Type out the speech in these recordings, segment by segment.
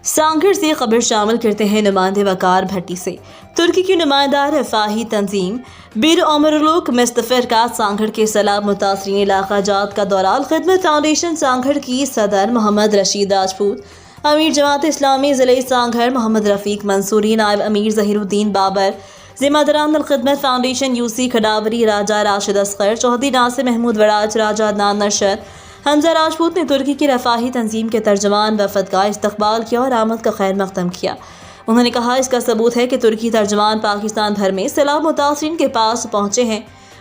سانگھڑ سے خبر شامل کرتے ہیں نمائندے وقار بھٹی سے۔ ترکی کی نمائندہ رفاہی تنظیم بیر عمرلوک مستفر کا سانگھڑ کے سیلاب متاثرین علاقہ جات کا دورہ۔ الخدمت فاؤنڈیشن سانگھڑ کی صدر محمد رشید راجپوت، امیر جماعت اسلامی ضلع سانگھڑ محمد رفیق منصوری، نائب امیر ظہیر الدین بابر، ذمہ داران الخدمت فاؤنڈیشن یوسی کھڈاوری، راجہ راشد اصغر، چودھری ناصر محمود وڑاچ، راجہ عدنان نرشد، حمزہ راجپوت نے ترکی کی رفاہی تنظیم کے ترجمان وفد کا استقبال کیا اور آمد کا خیر مقدم کیا۔ انہوں نے کہا اس کا ثبوت ہے کہ ترکی ترجمان پاکستان بھر میں سیلاب متاثرین کے پاس پہنچے ہیں،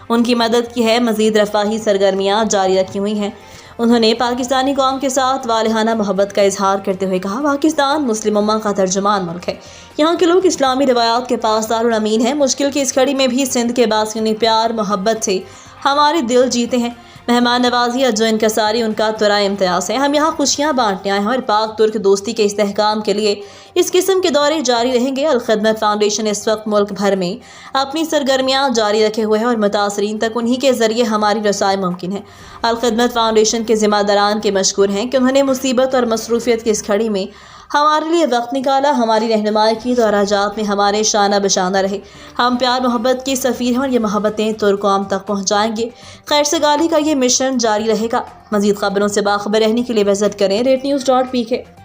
ان کی مدد کی ہے، مزید رفاہی سرگرمیاں جاری رکھی ہوئی ہیں۔ انہوں نے پاکستانی قوم کے ساتھ والہانہ محبت کا اظہار کرتے ہوئے کہا پاکستان مسلم امہ کا ترجمان ملک ہے، یہاں کے لوگ اسلامی روایات کے پاسدار اور امین ہیں۔ مشکل کی اس گھڑی میں بھی سندھ کے باسیوں نے پیار محبت سے ہمارے دل جیتے ہیں۔ مہمان نوازی اجو انکساری ان کا ترائے امتیاز ہے۔ ہم یہاں خوشیاں بانٹنے آئے ہیں اور پاک ترک دوستی کے استحکام کے لیے اس قسم کے دورے جاری رہیں گے۔ الخدمت فاؤنڈیشن اس وقت ملک بھر میں اپنی سرگرمیاں جاری رکھے ہوئے ہے اور متاثرین تک انہی کے ذریعے ہماری رسائی ممکن ہے۔ الخدمت فاؤنڈیشن کے ذمہ داران کے مشکور ہیں کہ انہوں نے مصیبت اور مصروفیت کی اس گھڑی میں ہمارے لیے وقت نکالا، ہماری رہنمائی کی، دورہ جات میں ہمارے شانہ بشانہ رہے۔ ہم پیار محبت کے سفیر ہیں اور یہ محبتیں ترک قوم تک پہنچائیں گے۔ خیر سگالی کا یہ مشن جاری رہے گا۔ مزید خبروں سے باخبر رہنے کے لیے وزٹ کریں ریٹ نیوز.pk